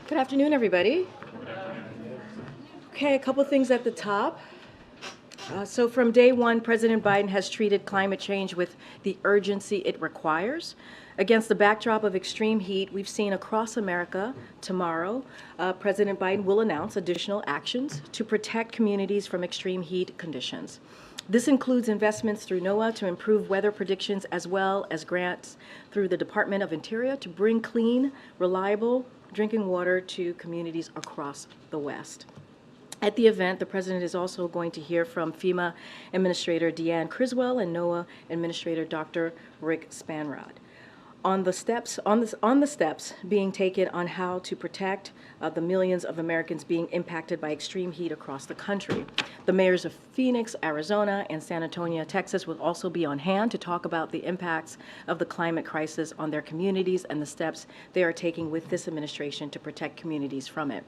Good afternoon, everybody. Okay, a couple things at the top. So from day one, President Biden has treated climate change with the urgency it requires. Against the backdrop of extreme heat we've seen across America, tomorrow, President Biden will announce additional actions to protect communities from extreme heat conditions. This includes investments through NOAA to improve weather predictions, as well as grants through the Department of Interior to bring clean, reliable drinking water to communities across the West. At the event, the president is also going to hear from FEMA Administrator Deanne Criswell and NOAA Administrator Dr. Rick Spanrod on the steps being taken on how to protect the millions of Americans being impacted by extreme heat across the country. The mayors of Phoenix, Arizona, and San Antonio, Texas, will also be on hand to talk about the impacts of the climate crisis on their communities and the steps they are taking with this administration to protect communities from it.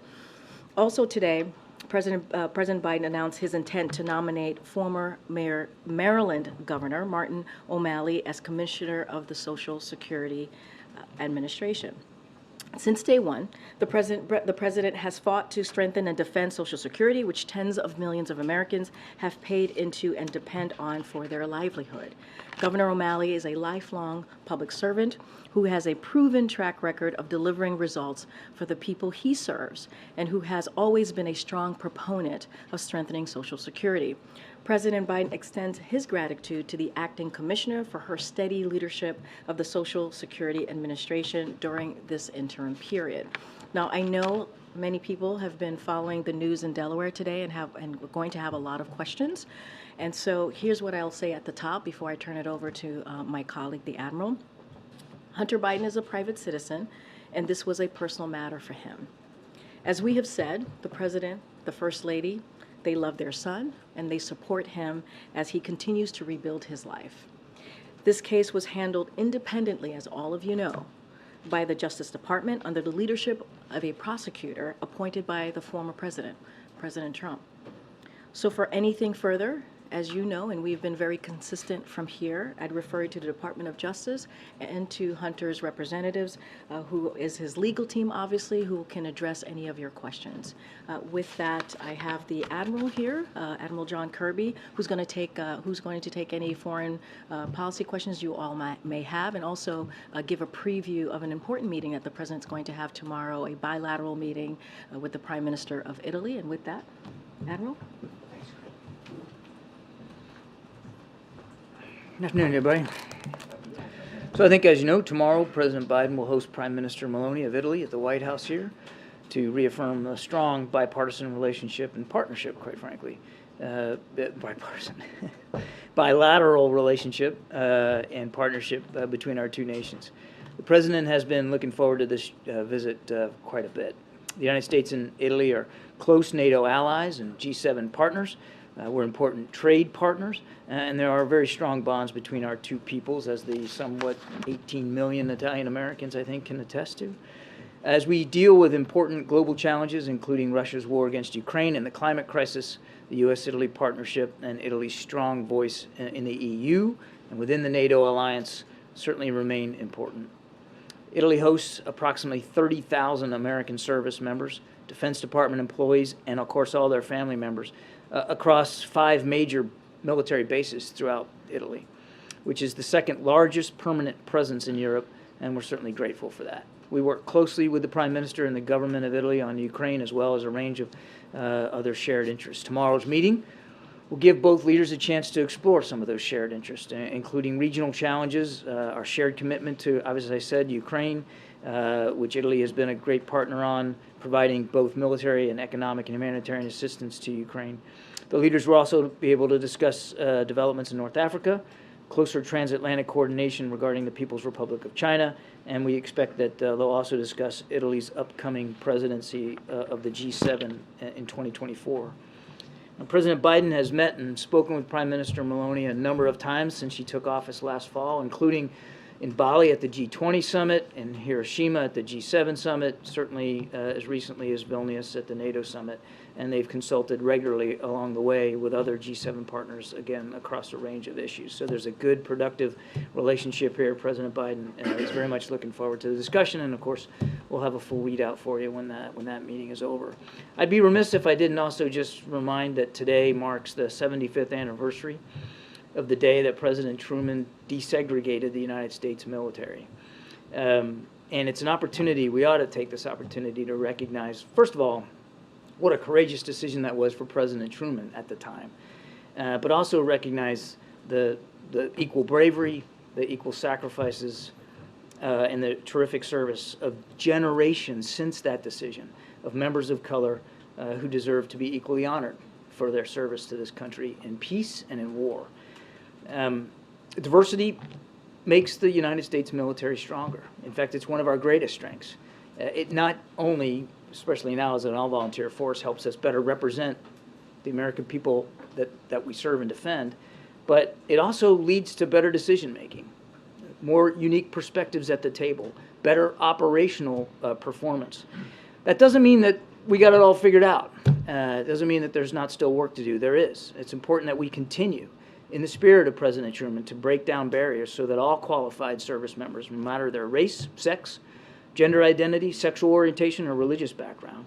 Also today, President Biden announced his intent to nominate former Maryland Governor Martin O'Malley as Commissioner of the Social Security Administration. Since day one, the president has fought to strengthen and defend Social Security, which tens of millions of Americans have paid into and depend on for their livelihood. Governor O'Malley is a lifelong public servant who has a proven track record of delivering results for the people he serves and who has always been a strong proponent of strengthening Social Security. President Biden extends his gratitude to the acting commissioner for her steady leadership of the Social Security Administration during this interim period. Now, I know many people have been following the news in Delaware today and we're going to have a lot of questions. And so here's what I'll say at the top before I turn it over to my colleague, the Admiral. Hunter Biden is a private citizen, and this was a personal matter for him. As we have said, the President, the First Lady, they love their son, and they support him as he continues to rebuild his life. This case was handled independently, as all of you know, by the Justice Department under the leadership of a prosecutor appointed by the former president, President Trump. So for anything further, as you know, and we've been very consistent from here, I'd refer you to the Department of Justice and to Hunter's representatives, who is his legal team, obviously, who can address any of your questions. With that, I have the Admiral here, Admiral John Kirby, who's going to take any foreign policy questions you all may have, and also give a preview of an important meeting that the President's going to have tomorrow, a bilateral meeting with the Prime Minister of Italy. And with that, Admiral. Good afternoon, everybody. So I think, as you know, tomorrow President Biden will host Prime Minister Meloni of Italy at the White House here to reaffirm a strong bipartisan relationship and partnership, quite frankly. Bilateral relationship and partnership between our two nations. The President has been looking forward to this visit quite a bit. The United States and Italy are close NATO allies and G7 partners. We're important trade partners, and there are very strong bonds between our two peoples, as the somewhat 18 million Italian Americans, I think, can attest to. As we deal with important global challenges, including Russia's war against Ukraine and the climate crisis, the U.S.-Italy partnership and Italy's strong voice in the EU and within the NATO alliance certainly remain important. Italy hosts approximately 30,000 American service members, Defense Department employees, and of course all their family members across 5 major military bases throughout Italy, which is the second largest permanent presence in Europe, and we're certainly grateful for that. We work closely with the Prime Minister and the government of Italy on Ukraine, as well as a range of other shared interests. Tomorrow's meeting will give both leaders a chance to explore some of those shared interests, including regional challenges, our shared commitment to, as I said, Ukraine, which Italy has been a great partner on, providing both military and economic and humanitarian assistance to Ukraine. The leaders will also be able to discuss developments in North Africa, closer transatlantic coordination regarding the People's Republic of China, and we expect that they'll also discuss Italy's upcoming presidency of the G7 in 2024. Now, President Biden has met and spoken with Prime Minister Meloni a number of times since she took office last fall, including in Bali at the G20 summit, in Hiroshima at the G7 summit, certainly as recently as Vilnius at the NATO summit, and they've consulted regularly along the way with other G7 partners, again, across a range of issues. So there's a good, productive relationship here. President Biden is very much looking forward to the discussion, and of course, we'll have a full readout for you when that meeting is over. I'd be remiss if I didn't also just remind that today marks the 75th anniversary of the day that President Truman desegregated the United States military. And it's an opportunity, we ought to take this opportunity to recognize, first of all, what a courageous decision that was for President Truman at the time, but also recognize the equal bravery, the equal sacrifices, and the terrific service of generations since that decision of members of color who deserve to be equally honored for their service to this country in peace and in war. Diversity makes the United States military stronger. In fact, it's one of our greatest strengths. It not only, especially now as an all-volunteer force, helps us better represent the American people that we serve and defend, but it also leads to better decision-making, more unique perspectives at the table, better operational performance. That doesn't mean that we got it all figured out. It doesn't mean that there's not still work to do. There is. It's important that we continue in the spirit of President Truman to break down barriers so that all qualified service members, no matter their race, sex, gender identity, sexual orientation, or religious background,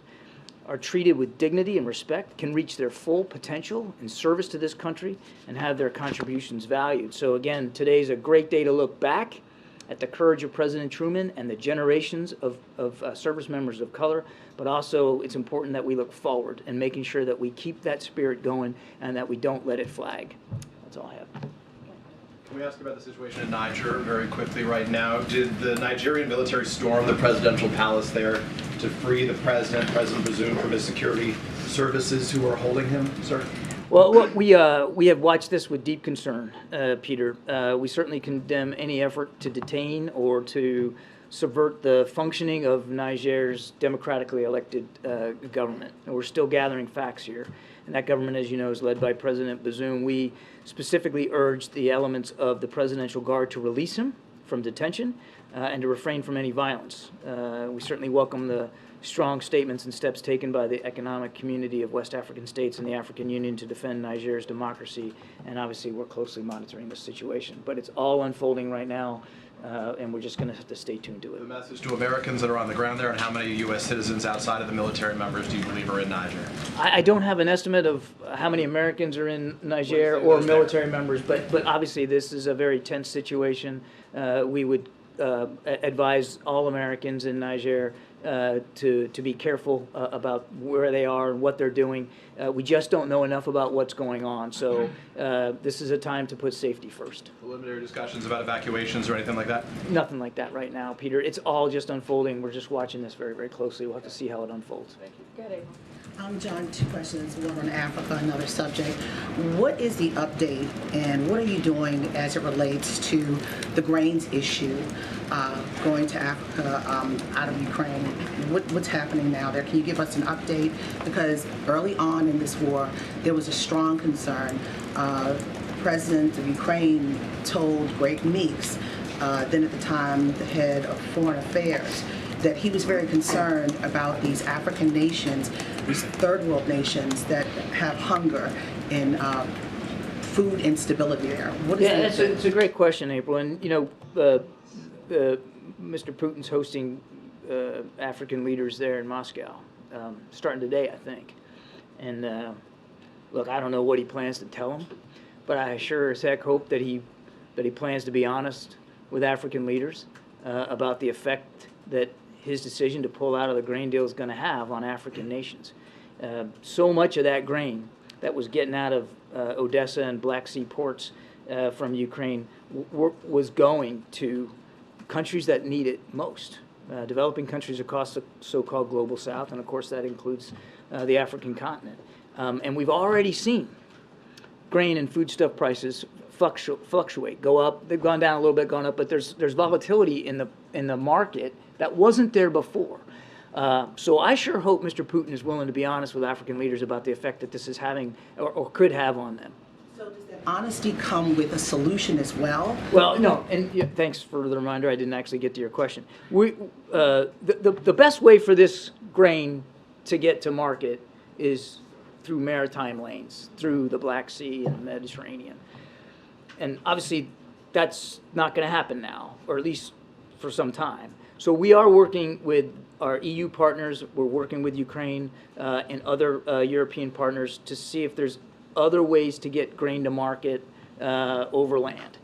are treated with dignity and respect, can reach their full potential in service to this country, and have their contributions valued. So again, today's a great day to look back at the courage of President Truman and the generations of service members of color, but also it's important that we look forward and making sure that we keep that spirit going and that we don't let it flag. That's all I have. Can we ask about the situation in Niger very quickly right now? Did the Nigerian military storm the presidential palace there to free the President Bazoum, from his security services who are holding him, sir? Well, look, we have watched this with deep concern, Peter. We certainly condemn any effort to detain or to subvert the functioning of Niger's democratically elected government. And we're still gathering facts here. And that government, as you know, is led by President Bazoum. We specifically urged the elements of the Presidential Guard to release him from detention and to refrain from any violence. We certainly welcome the strong statements and steps taken by the economic community of West African states and the African Union to defend Niger's democracy, and obviously we're closely monitoring the situation. But it's all unfolding right now, and we're just going to have to stay tuned to it. The message to Americans that are on the ground there, and how many U.S. citizens outside of the military members do you believe are in Niger? I don't have an estimate of how many Americans are in Niger or military members, but obviously this is a very tense situation. We would advise all Americans in Niger to be careful about where they are and what they're doing. We just don't know enough about what's going on, so this is a time to put safety first. Preliminary discussions about evacuations or anything like that? Nothing like that right now, Peter. It's all just unfolding. We're just watching this very, very closely. We'll have to see how it unfolds. Thank you. Good. John, two questions, one on Africa, another subject. What is the update and what are you doing as it relates to the grains issue going to Africa out of Ukraine? What's happening now there? Can you give us an update? Because early on in this war, there was a strong concern. President of Ukraine told Greg Meeks, then at the time the head of Foreign Affairs, that he was very concerned about these African nations, these third world nations that have hunger and food instability there. What is it's a great question, April. And, you know, Mr. Putin's hosting African leaders there in Moscow, starting today, I think. And, look, I don't know what he plans to tell them, but I sure as heck hope that he plans to be honest with African leaders about the effect that his decision to pull out of the grain deal is going to have on African nations. So much of that grain that was getting out of Odessa and Black Sea ports from Ukraine was going to countries that need it most, developing countries across the so-called global south, and of course that includes the African continent. And we've already seen grain and foodstuff prices fluctuate, go up. They've gone down a little bit, gone up, but there's volatility in the market that wasn't there before. So I sure hope Mr. Putin is willing to be honest with African leaders about the effect that this is having or could have on them. So does that honesty come with a solution as well? Well, no, and yeah, thanks for the reminder. I didn't actually get to your question. The best way for this grain to get to market is through maritime lanes, through the Black Sea and the Mediterranean. And obviously, that's not going to happen now, or at least for some time. So we are working with our EU partners. We're working with Ukraine and other European partners to see if there's other ways to get grain to market over land.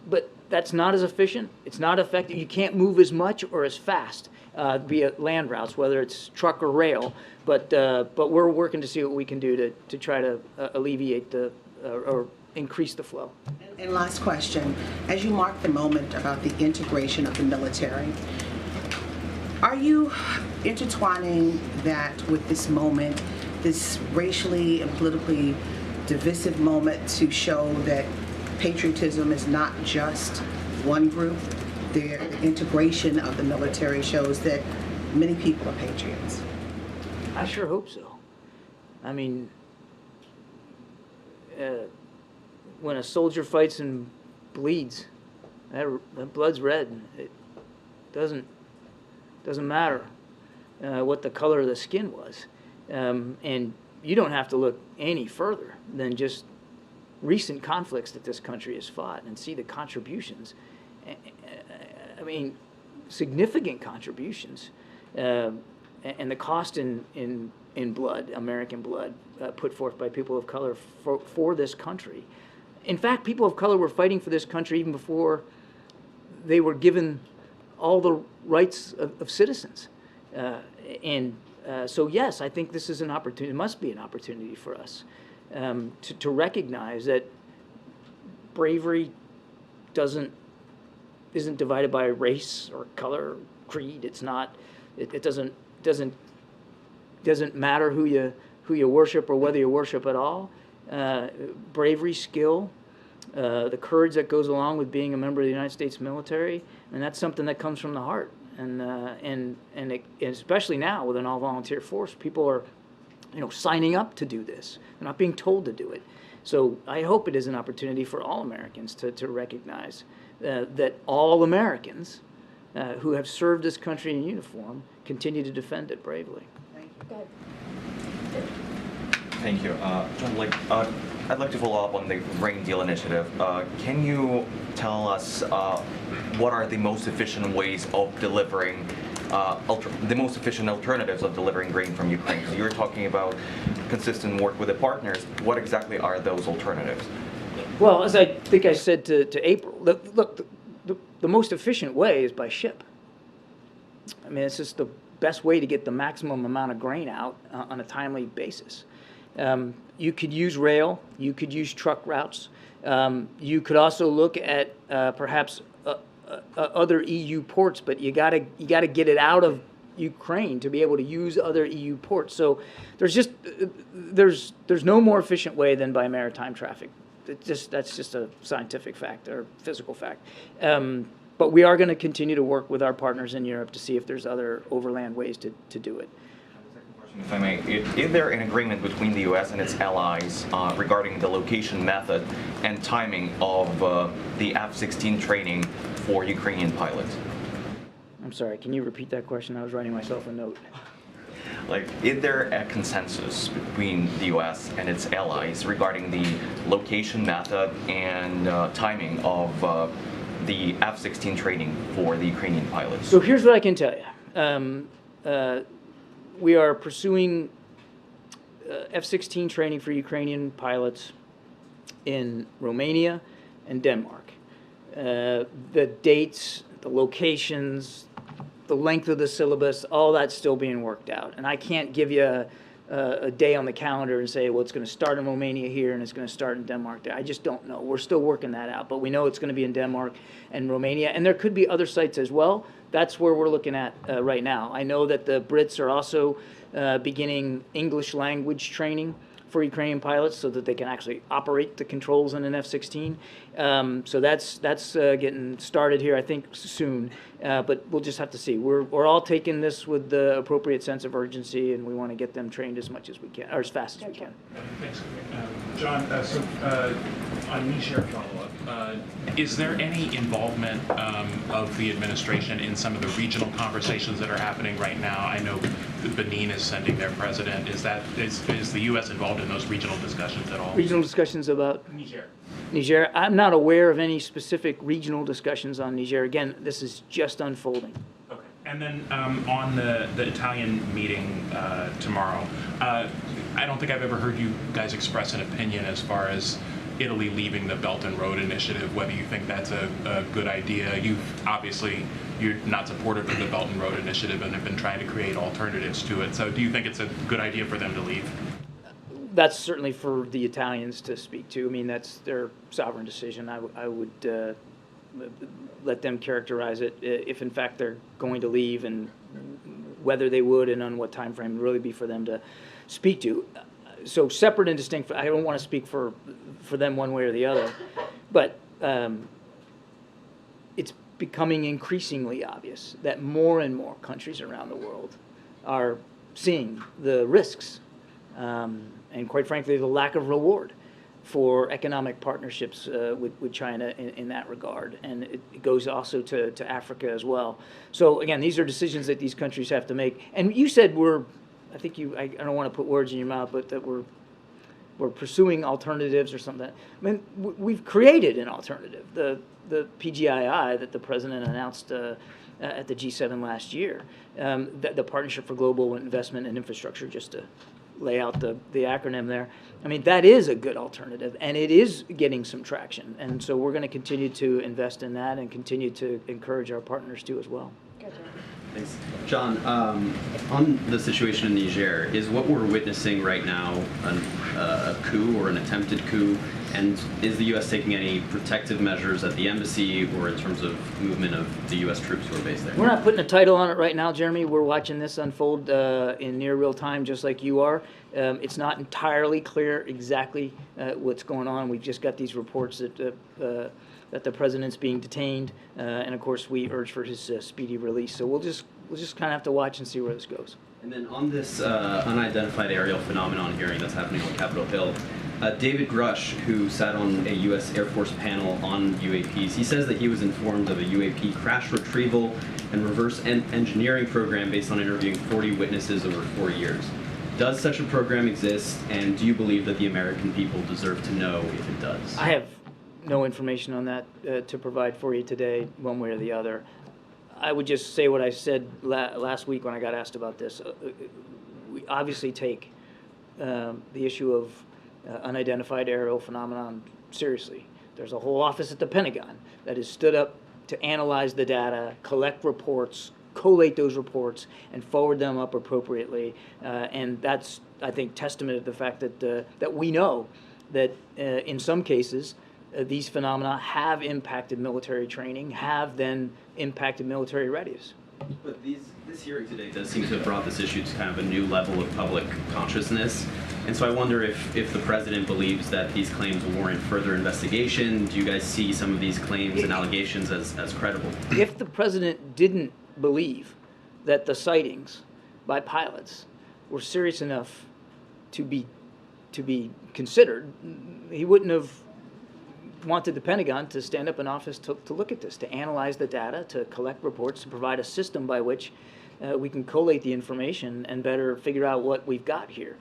But that's not as efficient. It's not effective. You can't move as much or as fast via land routes, whether it's truck or rail. But we're working to see what we can do to try to alleviate or increase the flow. And last question, as you mark the moment about the integration of the military, are you intertwining that with this moment, this racially and politically divisive moment, to show that patriotism is not just one group? The integration of the military shows that many people are patriots. I sure hope so. I mean, when a soldier fights and bleeds, that blood's red. It doesn't matter what the color of the skin was. And you don't have to look any further than just recent conflicts that this country has fought and see the contributions. I mean, significant contributions, and the cost in blood, American blood, put forth by people of color for this country. In fact, people of color were fighting for this country even before they were given all the rights of citizens. So yes, I think this is an opportunity, it must be an opportunity for us to recognize that bravery isn't divided by race or color, or creed. It's not. It doesn't matter who you worship or whether you worship at all. Bravery, skill, the courage that goes along with being a member of the United States military, and that's something that comes from the heart. And especially now with an all-volunteer force, people are, signing up to do this. They're not being told to do it. So I hope it is an opportunity for all Americans to recognize that all Americans who have served this country in uniform continue to defend it bravely. Thank you. John, I'd like to follow up on the grain deal initiative. Can you tell us what are the most efficient ways of delivering, the most efficient alternatives of delivering grain from Ukraine? So you're talking about consistent work with the partners. What exactly are those alternatives? Well, as I think I said to April, look, the most efficient way is by ship. I mean, it's just the best way to get the maximum amount of grain out on a timely basis. You could use rail, you could use truck routes. You could also look at perhaps other EU ports, but you gotta get it out of Ukraine to be able to use other EU ports. So there's no more efficient way than by maritime traffic. That's just a scientific fact or physical fact. But we are going to continue to work with our partners in Europe to see if there's other overland ways to do it. If I may, is there an agreement between the U.S. and its allies regarding the location, method, and timing of the F-16 training for Ukrainian pilots? I'm sorry, can you repeat that question? I was writing myself a note. Is there a consensus between the U.S. and its allies regarding the location, method, and timing of the F-16 training for the Ukrainian pilots? So here's what I can tell you. We are pursuing F-16 training for Ukrainian pilots in Romania and Denmark. The dates, the locations, the length of the syllabus, all that's still being worked out. And I can't give you a day on the calendar and say, well, it's going to start in Romania here and it's going to start in Denmark there. I just don't know. We're still working that out. But we know it's going to be in Denmark and Romania. And there could be other sites as well. That's where we're looking at right now. I know that the Brits are also beginning English language training for Ukrainian pilots so that they can actually operate the controls in an F-16. So that's getting started here, I think, soon. But we'll just have to see. We're all taking this with the appropriate sense of urgency, and we want to get them trained as much as we can, or as fast as we can. Thanks. John, on Niger follow-up, is there any involvement of the administration in some of the regional conversations that are happening right now? I know Benin is sending their president. Is the U.S. involved in those regional discussions at all? Regional discussions about Niger. Niger. I'm not aware of any specific regional discussions on Niger. Again, this is just unfolding. Okay. And then on the Italian meeting tomorrow, I don't think I've ever heard you guys express an opinion as far as Italy leaving the Belt and Road Initiative, whether you think that's a good idea. You're not supportive of the Belt and Road Initiative and have been trying to create alternatives to it. So do you think it's a good idea for them to leave? That's certainly for the Italians to speak to. I mean, that's their sovereign decision. I would let them characterize it if, in fact, they're going to leave, and whether they would and on what time frame would really be for them to speak to. So separate and distinct. I don't want to speak for them one way or the other, but it's becoming increasingly obvious that more and more countries around the world are seeing the risks and, quite frankly, the lack of reward for economic partnerships with China in that regard. And it goes also to Africa as well. So, again, these are decisions that these countries have to make. And you said I don't want to put words in your mouth, but that we're pursuing alternatives or something. I mean, we've created an alternative, the PGII that the president announced at the G7 last year, the Partnership for Global Investment and Infrastructure, just to lay out the acronym there. I mean, that is a good alternative, and it is getting some traction. And so we're going to continue to invest in that and continue to encourage our partners to as well. Thanks. John, on the situation in Niger, is what we're witnessing right now a coup or an attempted coup? And is the U.S. taking any protective measures at the embassy or in terms of movement of the U.S. troops who are based there? We're not putting a title on it right now, Jeremy. We're watching this unfold in near real time, just like you are. It's not entirely clear exactly what's going on. We've just got these reports that the president's being detained, and of course we urge for his speedy release. So we'll just kind of have to watch and see where this goes. And then on this unidentified aerial phenomenon hearing that's happening on Capitol Hill, David Grush, who sat on a U.S. Air Force panel on UAPs, he says that he was informed of a UAP crash retrieval and reverse engineering program based on interviewing 40 witnesses over 4 years. Does such a program exist, and do you believe that the American people deserve to know if it does? I have no information on that to provide for you today, one way or the other. I would just say what I said last week when I got asked about this. We obviously take the issue of unidentified aerial phenomenon seriously. There's a whole office at the Pentagon that has stood up to analyze the data, collect reports, collate those reports, and forward them up appropriately. And that's, I think, testament to the fact that we know that in some cases, these phenomena have impacted military training, have then impacted military readiness. But this hearing today does seem to have brought this issue to kind of a new level of public consciousness. And so I wonder if the president believes that these claims warrant further investigation. Do you guys see some of these claims and allegations as credible? If the president didn't believe that the sightings by pilots were serious enough to be considered, he wouldn't have wanted the Pentagon to stand up an office to look at this, to analyze the data, to collect reports, to provide a system by which we can collate the information and better figure out what we've got here.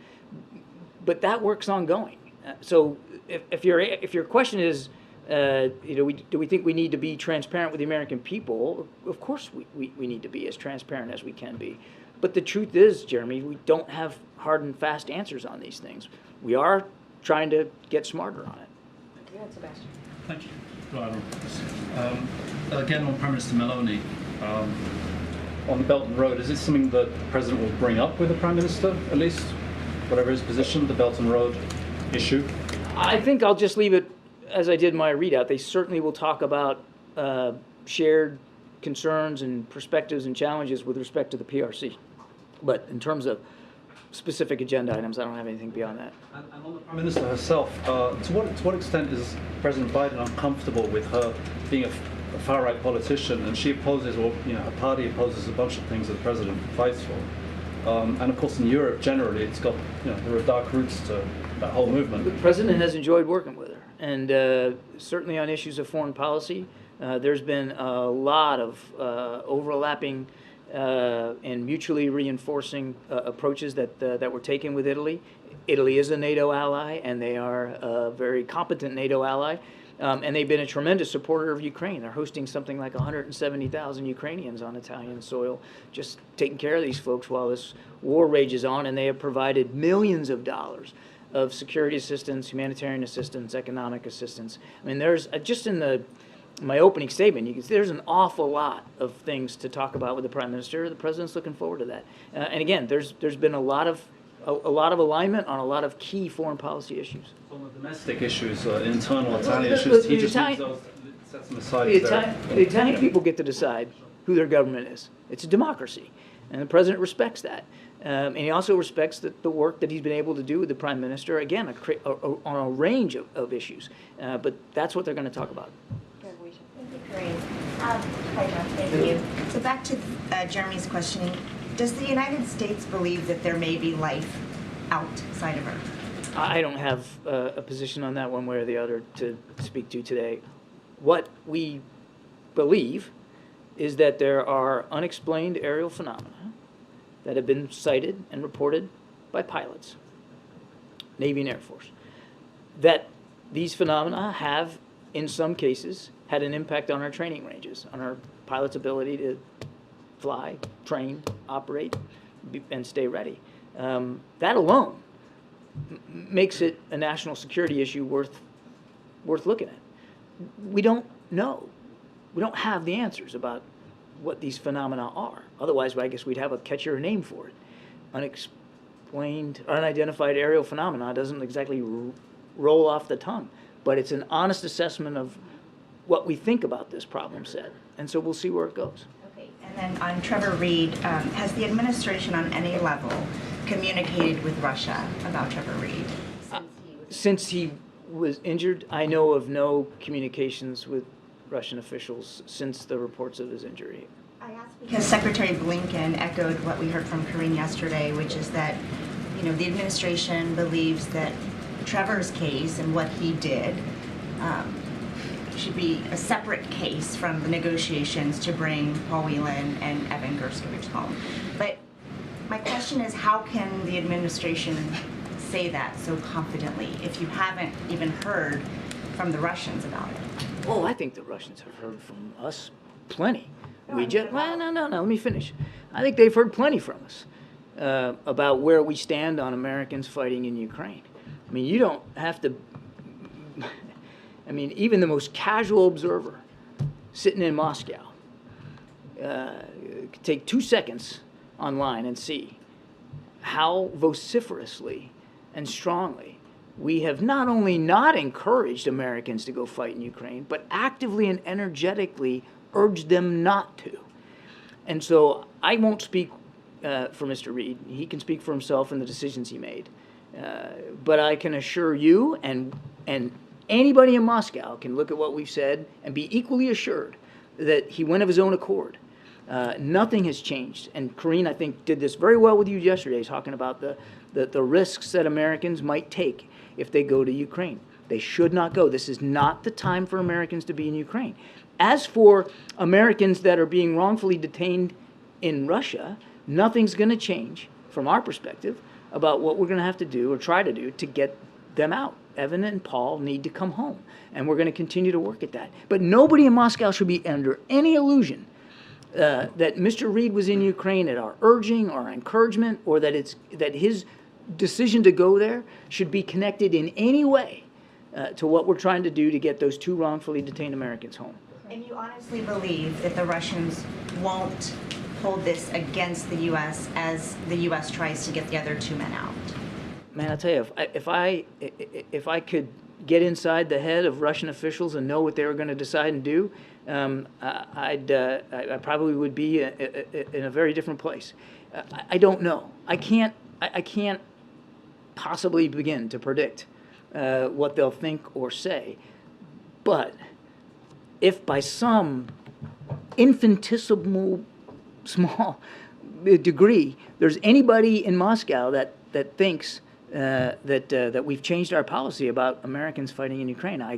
But that work's ongoing. So if your question is, do we think we need to be transparent with the American people? Of course we need to be as transparent as we can be. But the truth is, Jeremy, we don't have hard and fast answers on these things. We are trying to get smarter on it. Sebastian. Thank you. Again, on Prime Minister Meloni, on the Belt and Road, is it something that the President will bring up with the Prime Minister, at least, whatever his position, the Belt and Road issue? I think I'll just leave it as I did my readout. They certainly will talk about shared concerns and perspectives and challenges with respect to the PRC. But in terms of specific agenda items. I don't have anything beyond that. And on the Prime Minister herself, to what extent is President Biden uncomfortable with her being a far-right politician, and she opposes, or her party opposes a bunch of things that the president fights for? And of course, in Europe generally, it's got there are dark roots to that whole movement. The president has enjoyed working with her, and certainly on issues of foreign policy, there's been a lot of overlapping and mutually reinforcing approaches that were taken with Italy. Italy is a NATO ally, and they are a very competent NATO ally, and they've been a tremendous supporter of Ukraine. They're hosting something like 170,000 Ukrainians on Italian soil, just taking care of these folks while this war rages on, and they have provided millions of dollars of security assistance, humanitarian assistance, economic assistance. I mean, there's just in my opening statement, you can see there's an awful lot of things to talk about with the Prime Minister. The President's looking forward to that. And again, there's been a lot of alignment on a lot of key foreign policy issues. On the domestic issues, internal Italian issues, he just needs those, sets them aside. The Italian people get to decide who their government is. It's a democracy, and the President respects that. And he also respects the work that he's been able to do with the Prime Minister, again, on a range of issues. But that's what they're going to talk about. Thank you, Karine. Hi, John. Thank you. So back to Jeremy's questioning. Does the United States believe that there may be life outside of Earth? I don't have a position on that one way or the other to speak to today. What we believe is that there are unexplained aerial phenomena that have been cited and reported by pilots, Navy and Air Force, that these phenomena have, in some cases, had an impact on our training ranges, on our pilots' ability to fly, train, operate, and stay ready. That alone makes it a national security issue worth looking at. We don't know. We don't have the answers about what these phenomena are. Otherwise, I guess we'd have a catchier name for it. Unexplained, unidentified aerial phenomena doesn't exactly roll off the tongue, but it's an honest assessment of what we think about this problem set. And so we'll see where it goes. Okay. And then on Trevor Reed, has the administration on any level communicated with Russia about Trevor Reed? Since he was injured, I know of no communications with Russian officials since the reports of his injury. I asked because Secretary Blinken echoed what we heard from Karine yesterday, which is that, the administration believes that Trevor's case and what he did should be a separate case from the negotiations to bring Paul Whelan and Evan Gershkovich home. But my question is, how can the administration say that so confidently if you haven't even heard from the Russians about it? Oh, I think the Russians have heard from us plenty. No, let me finish. I think they've heard plenty from us about where we stand on Americans fighting in Ukraine. I mean, you don't have to, even the most casual observer sitting in Moscow could take 2 seconds online and see how vociferously and strongly we have not only not encouraged Americans to go fight in Ukraine, but actively and energetically urged them not to. And so I won't speak for Mr. Reed. He can speak for himself and the decisions he made. But I can assure you and anybody in Moscow can look at what we've said and be equally assured that he went of his own accord. Nothing has changed. And Karine, I think, did this very well with you yesterday, talking about the risks that Americans might take if they go to Ukraine. They should not go. This is not the time for Americans to be in Ukraine. As for Americans that are being wrongfully detained in Russia, nothing's going to change from our perspective about what we're going to have to do or try to do to get them out. Evan and Paul need to come home, and we're going to continue to work at that. But nobody in Moscow should be under any illusion that Mr. Reed was in Ukraine at our urging or encouragement, or that his decision to go there should be connected in any way to what we're trying to do to get those 2 wrongfully detained Americans home. And you honestly believe that the Russians won't hold this against the U.S. as the U.S. tries to get the other 2 men out? Man, I'll tell you, if I could get inside the head of Russian officials and know what they were going to decide and do, I probably would be in a very different place. I don't know. I can't possibly begin to predict what they'll think or say. But if by some infinitesimal small degree there's anybody in Moscow that thinks that we've changed our policy about Americans fighting in Ukraine, I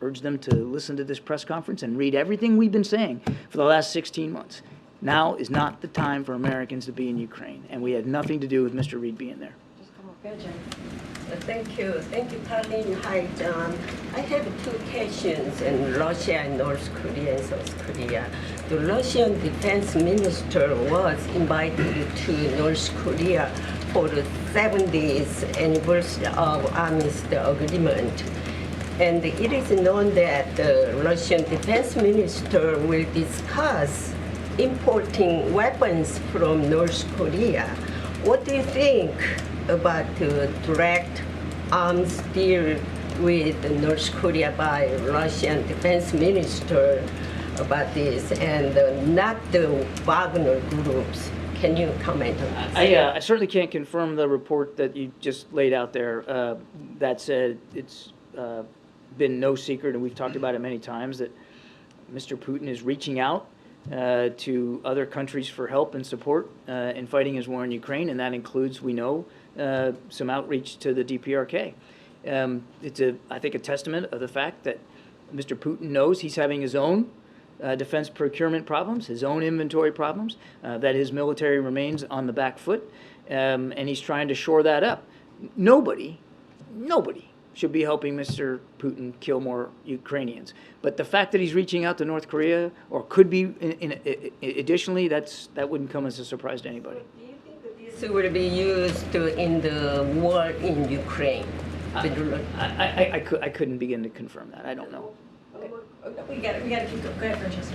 urge them to listen to this press conference and read everything we've been saying for the last 16 months. Now is not the time for Americans to be in Ukraine, and we had nothing to do with Mr. Reid being there. Thank you, Karine. Hi, John. I have two questions in Russia and North Korea and South Korea. The Russian defense minister was invited to North Korea for the 70th anniversary of Armistice Agreement. And it is known that the Russian defense minister will discuss importing weapons from North Korea. What do you think about the direct arms deal with North Korea by Russian defense minister about this, and not the Wagner groups? Can you comment on this? I certainly can't confirm the report that you just laid out there. That said, it's been no secret, and we've talked about it many times, that Mr. Putin is reaching out to other countries for help and support in fighting his war in Ukraine, and that includes, we know, some outreach to the DPRK. It's, I think, a testament of the fact that Mr. Putin knows he's having his own defense procurement problems, his own inventory problems, that his military remains on the back foot, and he's trying to shore that up. Nobody should be helping Mr. Putin kill more Ukrainians. But the fact that he's reaching out to North Korea, or could be additionally, that wouldn't come as a surprise to anybody. Do you think that this will be used in the war in Ukraine? I couldn't begin to confirm that. I don't know. We got to keep going. Go ahead, Francesca.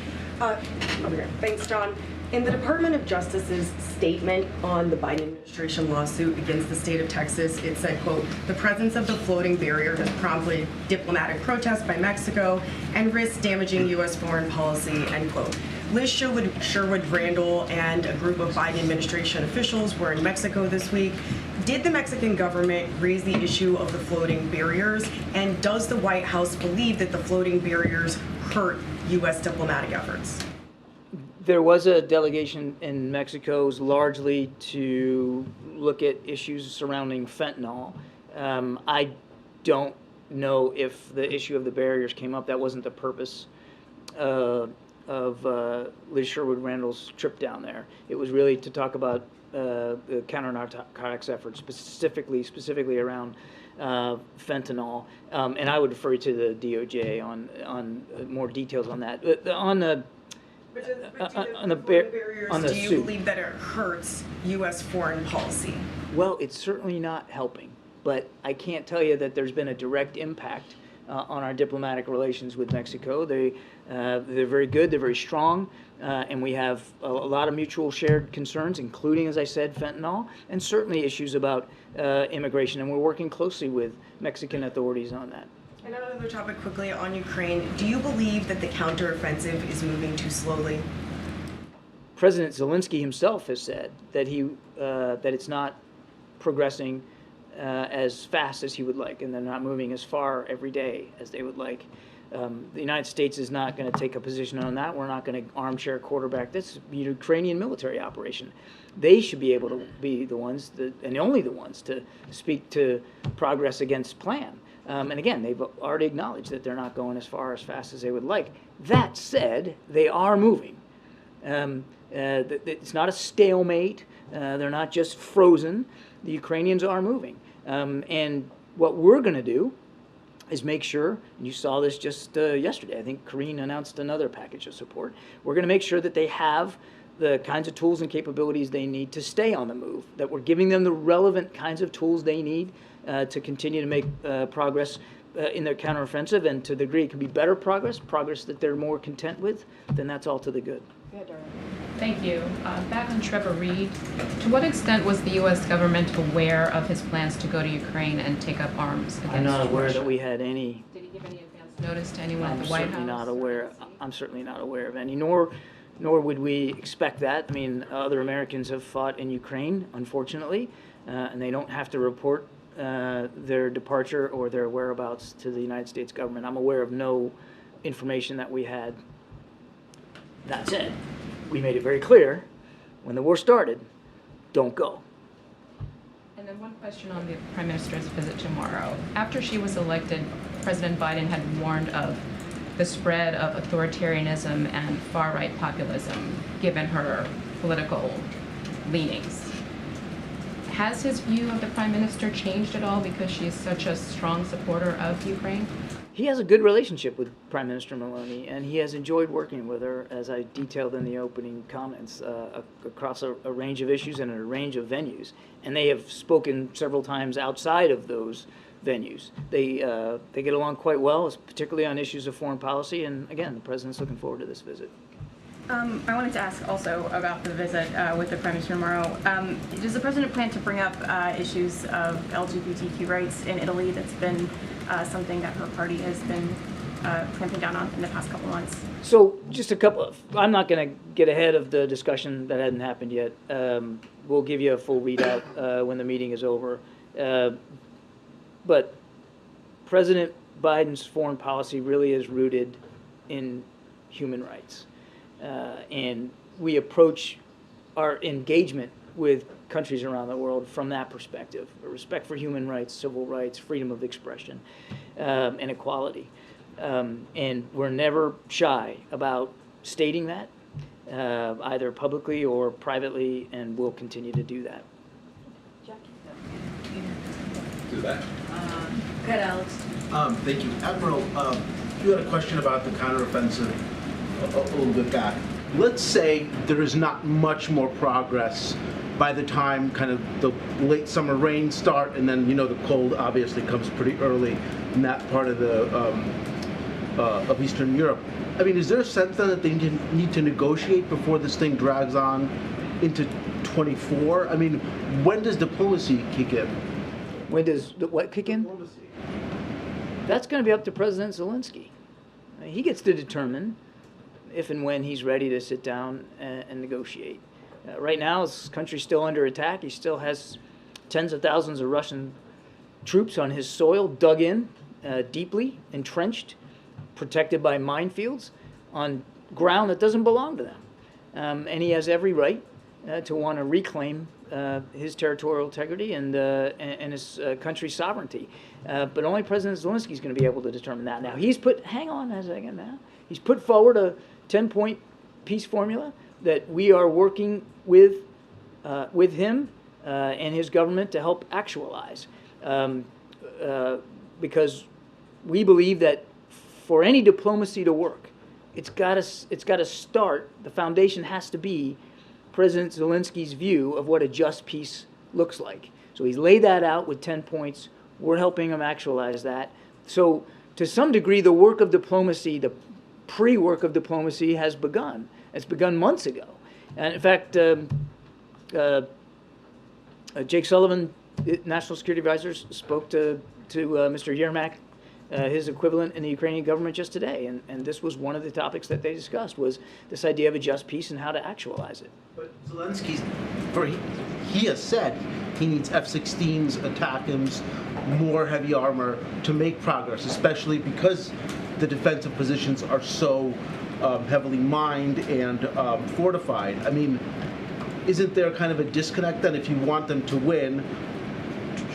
Over here. Thanks, John. In the Department of Justice's statement on the Biden administration lawsuit against the state of Texas, it said, quote, "The presence of the floating barrier has prompted diplomatic protests by Mexico and risks damaging U.S. foreign policy," end quote. Liz Sherwood Randall and a group of Biden administration officials were in Mexico this week. Did the Mexican government raise the issue of the floating barriers? And does the White House believe that the floating barriers hurt U.S. diplomatic efforts? There was a delegation in Mexico largely to look at issues surrounding fentanyl. I don't know if the issue of the barriers came up. That wasn't the purpose of Liz Sherwood Randall's trip down there. It was really to talk about the counter-narcotics efforts, specifically around fentanyl. And I would refer you to the DOJ on more details on that. Do you believe that it hurts U.S. foreign policy? Well, it's certainly not helping, but I can't tell you that there's been a direct impact on our diplomatic relations with Mexico. They're very good, they're very strong, and we have a lot of mutual shared concerns, including, as I said, fentanyl, and certainly issues about immigration, and we're working closely with Mexican authorities on that. And on another topic quickly on Ukraine, do you believe that the counteroffensive is moving too slowly? President Zelensky himself has said that that it's not progressing as fast as he would like, and they're not moving as far every day as they would like. The United States is not going to take a position on that. We're not going to armchair quarterback this Ukrainian military operation. They should be able to be the ones, and only the ones, to speak to progress against plan. And again, they've already acknowledged that they're not going as fast as they would like. That said, they are moving. It's not a stalemate. They're not just frozen. The Ukrainians are moving. And what we're going to do is make sure, and you saw this just yesterday, I think Karine announced another package of support. We're going to make sure that they have the kinds of tools and capabilities they need to stay on the move, that we're giving them the relevant kinds of tools they need to continue to make progress in their counteroffensive, and to the degree it can be better progress that they're more content with, then that's all to the good. Thank you. Back on Trevor Reed, to what extent was the U.S. government aware of his plans to go to Ukraine and take up arms against I'm not aware Russia? that we had any. Did he give any advance notice to anyone at I'm the White certainly House? not aware. I'm certainly not aware of any, nor would we expect that. I mean, other Americans have fought in Ukraine, unfortunately, and they don't have to report their departure or their whereabouts to the United States government. I'm aware of no information that we had. That said, we made it very clear when the war started, don't go. And then one question on the Prime Minister's visit tomorrow. After she was elected, President Biden had warned of the spread of authoritarianism and far-right populism, given her political leanings. Has his view of the Prime Minister changed at all because she is such a strong supporter of Ukraine? He has a good relationship with Prime Minister Meloni, and he has enjoyed working with her, as I detailed in the opening comments, across a range of issues and in a range of venues. And they have spoken several times outside of those venues. They get along quite well, particularly on issues of foreign policy. And again, the president's looking forward to this visit. I wanted to ask also about the visit with the Prime Minister tomorrow. Does the President plan to bring up issues of LGBTQ rights in Italy? That's been something that her party has been clamping down on in the past couple months. So just a couple of, I'm not going to get ahead of the discussion that hadn't happened yet. We'll give you a full readout when the meeting is over. But President Biden's foreign policy really is rooted in human rights. And we approach our engagement with countries around the world from that perspective: respect for human rights, civil rights, freedom of expression, and equality. And we're never shy about stating that, either publicly or privately, and we'll continue to do that. Do that. Go ahead, Alex. Thank you. Admiral, you had a question about the counteroffensive a little bit back. Let's say there is not much more progress by the time kind of the late summer rains start, and then, you know, the cold obviously comes pretty early in that part of the of Eastern Europe. I mean, is there a sense then that they need to negotiate before this thing drags on into 24? I mean, when does diplomacy kick in? When does what kick in? Diplomacy. That's going to be up to President Zelensky. He gets to determine if and when he's ready to sit down and negotiate. Right now, his country's still under attack. He still has tens of thousands of Russian troops on his soil, dug in, deeply entrenched, protected by minefields on ground that doesn't belong to them. And he has every right to want to reclaim his territorial integrity and his country's sovereignty. But only President Zelensky is going to be able to determine that. Now, hang on a second now. He's put forward a 10-point peace formula that we are working with him and his government to help actualize. Because we believe that for any diplomacy to work, it's got to start, the foundation has to be President Zelensky's view of what a just peace looks like. So he's laid that out with 10 points. We're helping him actualize that. So to some degree, the work of diplomacy, the pre-work of diplomacy has begun. It's begun months ago. And in fact, Jake Sullivan, National Security Advisor, spoke to Mr. Yermak, his equivalent in the Ukrainian government, just today. And this was one of the topics that they discussed, was this idea of a just peace and how to actualize it. But Zelensky's, he has said he needs F-16s, ATACMS, more heavy armor to make progress, especially because the defensive positions are so heavily mined and fortified. I mean, isn't there kind of a disconnect then? If you want them to win,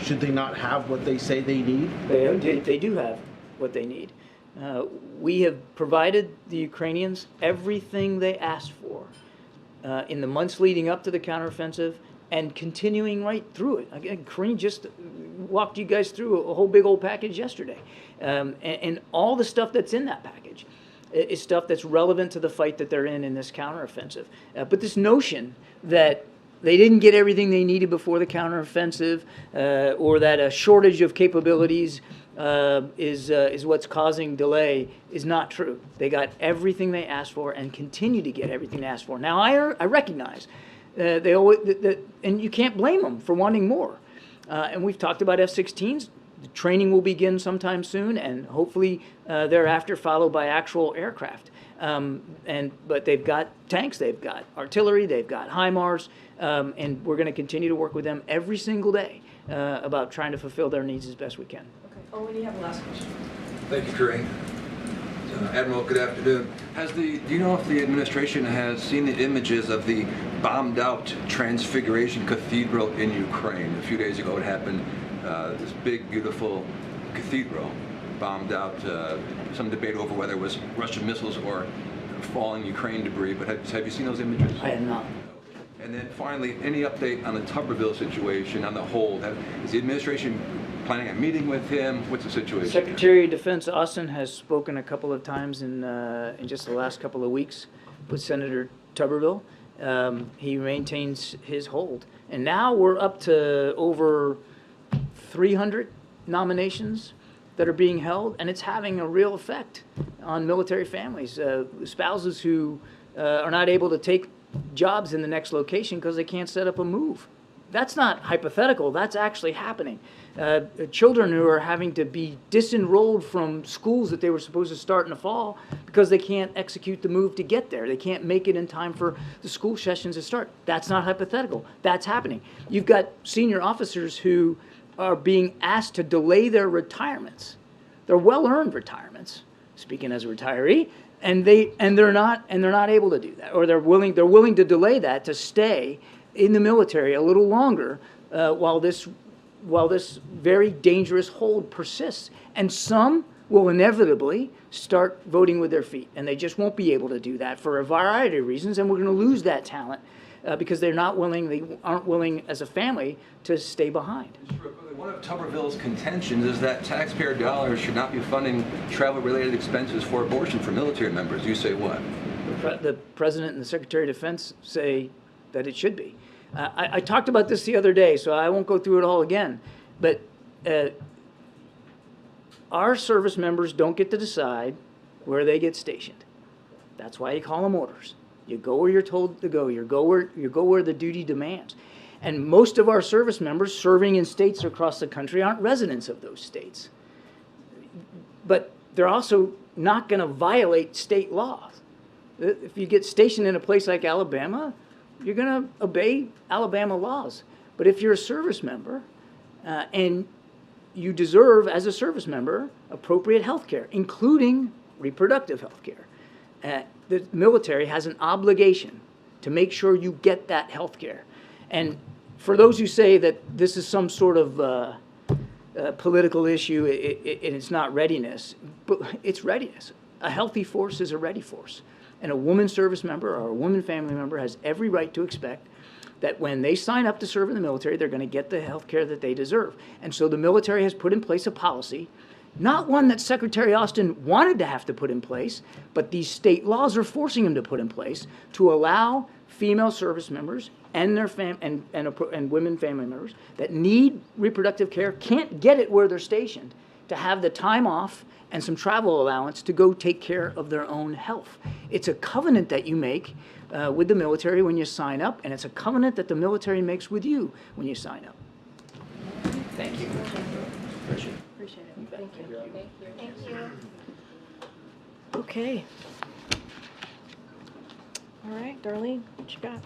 should they not have what they say they need? They do have what they need. We have provided the Ukrainians everything they asked for in the months leading up to the counteroffensive and continuing right through it. Again, Karine just walked you guys through a whole big old package yesterday. And all the stuff that's in that package is stuff that's relevant to the fight that they're in this counteroffensive. But this notion that they didn't get everything they needed before the counteroffensive, or that a shortage of capabilities is what's causing delay is not true. They got everything they asked for and continue to get everything they asked for. Now, I recognize and you can't blame them for wanting more. And we've talked about F-16s. The training will begin sometime soon, and hopefully thereafter followed by actual aircraft. But they've got tanks, they've got artillery, they've got HIMARS, and we're going to continue to work with them every single day about trying to fulfill their needs as best we can. Okay. Owen, you have a last question. Thank you, Karine. Admiral, good afternoon. Do you know if the administration has seen the images of the bombed out Transfiguration Cathedral in Ukraine? A few days ago it happened, this big, beautiful cathedral bombed out. Some debate over whether it was Russian missiles or falling Ukraine debris, but have you seen those images? I have not. And then finally, any update on the Tuberville situation, on the hold? Is the administration planning on meeting with him? What's the situation? Secretary of Defense Austin has spoken a couple of times in just the last couple of weeks with Senator Tuberville. He maintains his hold. And now we're up to over 300 nominations that are being held, and it's having a real effect on military families, spouses who are not able to take jobs in the next location because they can't set up a move. That's not hypothetical, that's actually happening. Children who are having to be disenrolled from schools that they were supposed to start in the fall because they can't execute the move to get there. They can't make it in time for the school sessions to start. That's not hypothetical, that's happening. You've got senior officers who are being asked to delay their retirements. They're well-earned retirements, speaking as a retiree, and they're not able to do that, or they're willing to delay that to stay in the military a little longer while this very dangerous hold persists. And some will inevitably start voting with their feet, and they just won't be able to do that for a variety of reasons, and we're going to lose that talent because they aren't willing as a family to stay behind. One of Tuberville's contentions is that taxpayer dollars should not be funding travel-related expenses for abortion for military members. You say what? The President and the Secretary of Defense say that it should be. I talked about this the other day, so I won't go through it all again. But our service members don't get to decide where they get stationed. That's why you call them orders. You go where you're told to go. You go where the duty demands. And most of our service members serving in states across the country aren't residents of those states. But they're also not going to violate state laws. If you get stationed in a place like Alabama, you're going to obey Alabama laws. But if you're a service member and you deserve, as a service member, appropriate health care, including reproductive health care, the military has an obligation to make sure you get that health care. And for those who say that this is some sort of political issue and it's not readiness, but it's readiness. A healthy force is a ready force. And a woman service member or a woman family member has every right to expect that when they sign up to serve in the military, they're going to get the health care that they deserve. And so the military has put in place a policy, not one that Secretary Austin wanted to have to put in place, but these state laws are forcing him to put in place to allow female service members and their and women family members that need reproductive care, can't get it where they're stationed, to have the time off and some travel allowance to go take care of their own health. It's a covenant that you make with the military when you sign up, and it's a covenant that the military makes with you when you sign up. Thank you. Appreciate it. Appreciate it. Thank you. Thank you. Okay. All right, Darlene, what you got?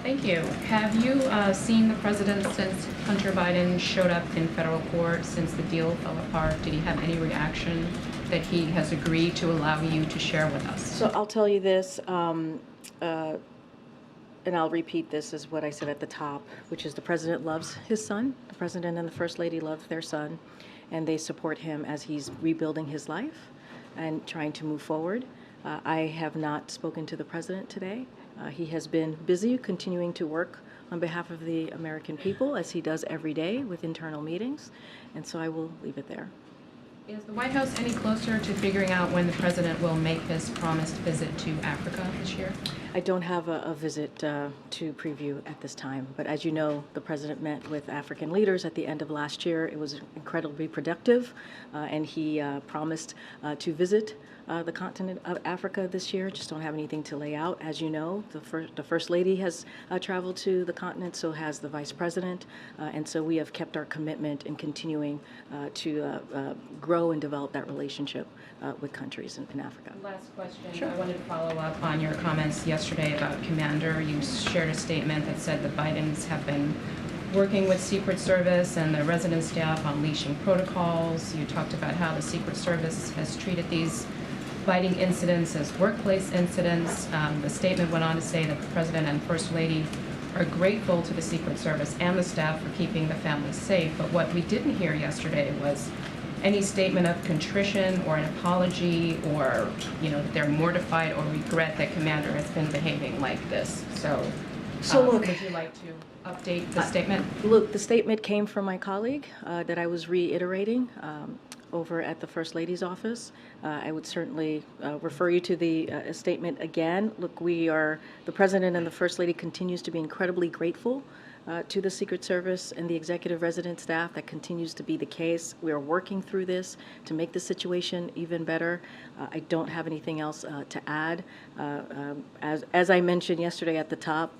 Thank you. Have you seen the president since Hunter Biden showed up in federal court, since the deal fell apart? Did he have any reaction that he has agreed to allow you to share with us? So I'll tell you this, and I'll repeat this as what I said at the top, which is the president loves his son. The president and the first lady love their son, and they support him as he's rebuilding his life and trying to move forward. I have not spoken to the president today. He has been busy continuing to work on behalf of the American people, as he does every day with internal meetings, and so I will leave it there. Is the White House any closer to figuring out when the president will make his promised visit to Africa this year? I don't have a visit to preview at this time, but as you know, the president met with African leaders at the end of last year. It was incredibly productive, and he promised to visit the continent of Africa this year. Just don't have anything to lay out. As you know, the First Lady has traveled to the continent, so has the Vice President, and so we have kept our commitment in continuing to grow and develop that relationship with countries in Africa. Last question. Sure. I wanted to follow up on your comments yesterday about Commander. You shared a statement that said the Bidens have been working with Secret Service and the resident staff on leashing protocols. You talked about how the Secret Service has treated these biting incidents as workplace incidents. The statement went on to say that the President and First Lady are grateful to the Secret Service and the staff for keeping the families safe. But what we didn't hear yesterday was any statement of contrition or an apology, or that they're mortified or regret that Commander has been behaving like this. So look, would you like to update the statement? Look, the statement came from my colleague that I was reiterating over at the First Lady's office. I would certainly refer you to the statement again. Look, the President and the First Lady continues to be incredibly grateful to the Secret Service and the executive resident staff. That continues to be the case. We are working through this to make the situation even better. I don't have anything else to add. As I mentioned yesterday at the top,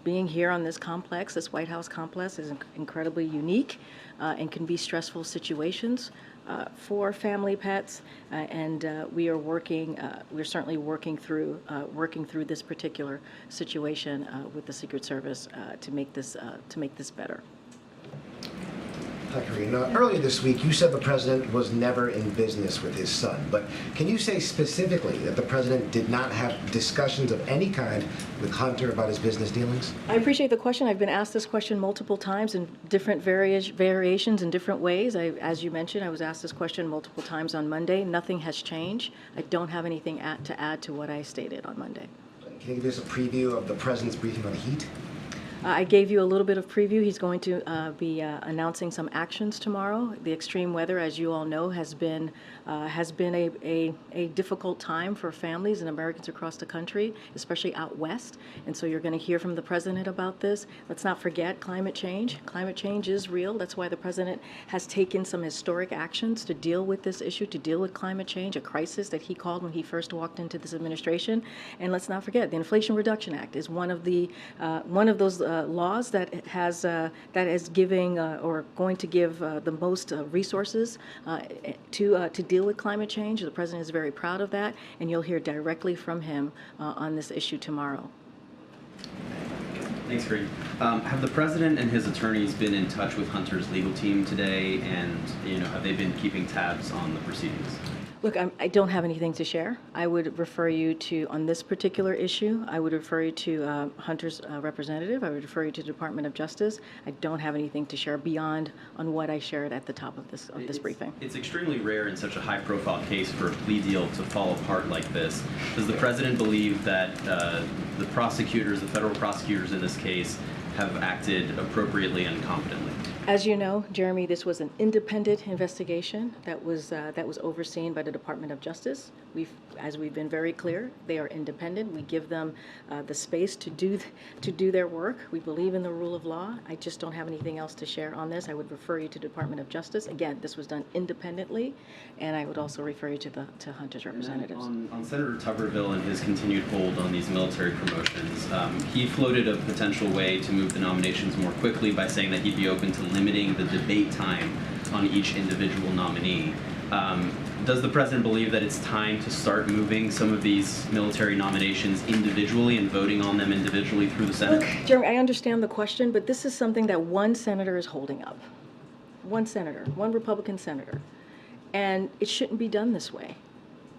being here on this complex, this White House complex, is incredibly unique and can be stressful situations for family pets, and we're certainly working through this particular situation with the Secret Service to make this better. Hi, Karine. Earlier this week, you said the president was never in business with his son, but can you say specifically that the president did not have discussions of any kind with Hunter about his business dealings? I appreciate the question. I've been asked this question multiple times in different variations in different ways. As you mentioned, I was asked this question multiple times on Monday. Nothing has changed. I don't have anything to add to what I stated on Monday. Can you give us a preview of the president's briefing on heat? I gave you a little bit of preview. He's going to be announcing some actions tomorrow. The extreme weather, as you all know, has been a difficult time for families and Americans across the country, especially out west. And so you're going to hear from the president about this. Let's not forget climate change. Climate change is real. That's why the president has taken some historic actions to deal with this issue, to deal with climate change, a crisis that he called when he first walked into this administration. And let's not forget, the Inflation Reduction Act is one of those laws that is giving or going to give the most resources to deal with climate change. The president is very proud of that, and you'll hear directly from him on this issue tomorrow. Thanks, Karine. Have the president and his attorneys been in touch with Hunter's legal team today, and have they been keeping tabs on the proceedings? Look, I don't have anything to share. I would refer you to, on this particular issue, I would refer you to Hunter's representative. I would refer you to the Department of Justice. I don't have anything to share beyond on what I shared at the top of this briefing. It's extremely rare in such a high-profile case for a plea deal to fall apart like this. Does the president believe that the federal prosecutors in this case, have acted appropriately and competently? As you know, Jeremy, this was an independent investigation that was overseen by the Department of Justice. As we've been very clear, they are independent. We give them the space to do their work. We believe in the rule of law. I just don't have anything else to share on this. I would refer you to the Department of Justice. Again, this was done independently, and I would also refer you to Hunter's representatives. On Senator Tuberville and his continued hold on these military promotions, he floated a potential way to move the nominations more quickly by saying that he'd be open to limiting the debate time on each individual nominee. Does the president believe that it's time to start moving some of these military nominations individually and voting on them individually through the Senate? Look, Jeremy, I understand the question, but this is something that one senator is holding up. One senator, one Republican senator. And it shouldn't be done this way.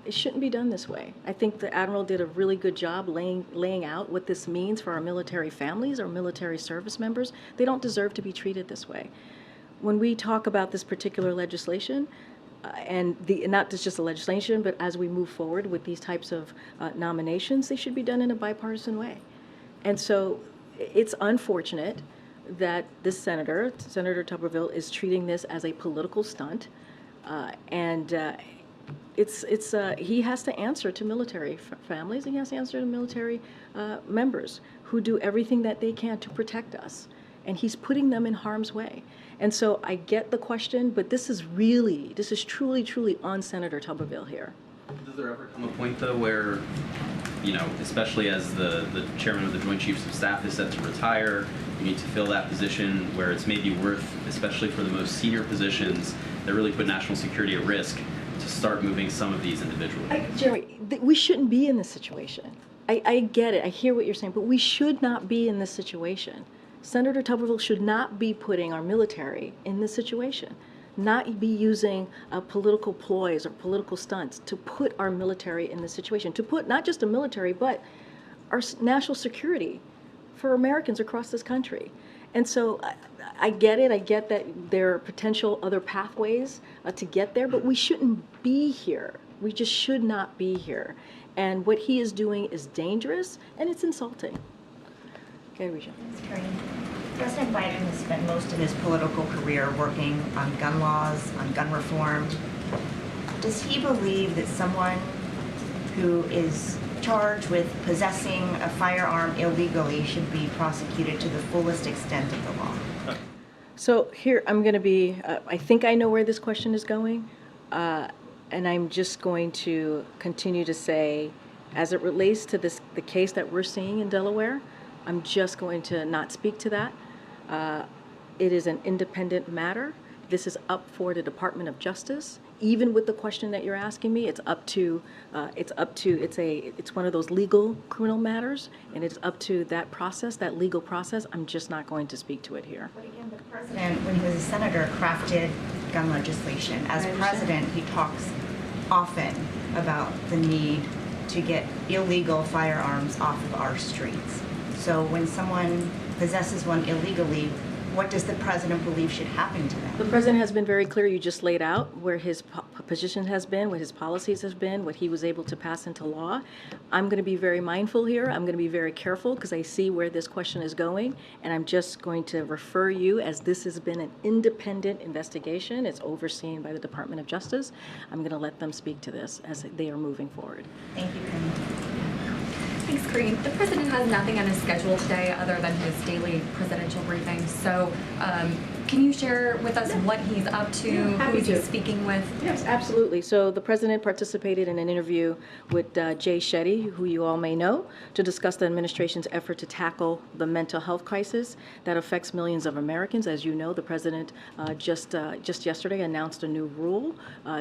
It shouldn't be done this way. I think the Admiral did a really good job laying out what this means for our military families, our military service members. They don't deserve to be treated this way. When we talk about this particular legislation, not just the legislation, but as we move forward with these types of nominations, they should be done in a bipartisan way. And so it's unfortunate that this Senator Tuberville, is treating this as a political stunt, he has to answer to military families, and he has to answer to military members who do everything that they can to protect us. and he's putting them in harm's way. And so I get the question, but this is truly on Senator Tuberville here. Does there ever come a point, though, where, especially as the chairman of the Joint Chiefs of Staff is set to retire, you need to fill that position where it's maybe worth, especially for the most senior positions that really put national security at risk, to start moving some of these individuals? Jerry, we shouldn't be in this situation. I get it. I hear what you're saying, but we should not be in this situation. Senator Tuberville should not be putting our military in this situation, not be using political ploys or political stunts to put our military in this situation, to put not just the military, but our national security for Americans across this country. And so I get it. I get that there are potential other pathways to get there, but we shouldn't be here. We just should not be here. And what he is doing is dangerous, and it's insulting. Okay, Risha. Karine. President Biden has spent most of his political career working on gun laws, on gun reform. Does he believe that someone who is charged with possessing a firearm illegally should be prosecuted to the fullest extent of the law? So here I'm going to be, I think I know where this question is going, and I'm just going to continue to say, as it relates to the case that we're seeing in Delaware, I'm just going to not speak to that. It is an independent matter. This is up for the Department of Justice. Even with the question that you're asking me, it's one of those legal criminal matters, and it's up to that process, that legal process. I'm just not going to speak to it here. But again, the president, when he was a senator, crafted gun legislation. As president, he talks often about the need to get illegal firearms off of our streets. So when someone possesses one illegally, what does the president believe should happen to them? The president has been very clear. You just laid out where his position has been, what his policies have been, what he was able to pass into law. I'm going to be very mindful here. I'm going to be very careful because I see where this question is going, and I'm just going to refer you, as this has been an independent investigation. It's overseen by the Department of Justice. I'm going to let them speak to this as they are moving forward. Thank you, Karine. Thanks, Karine. The president has nothing on his schedule today other than his daily presidential briefing. So can you share with us what he's up to, who he's speaking with? Yes, absolutely. So the president participated in an interview with Jay Shetty, who you all may know, to discuss the administration's effort to tackle the mental health crisis that affects millions of Americans. As you know, the president just yesterday announced a new rule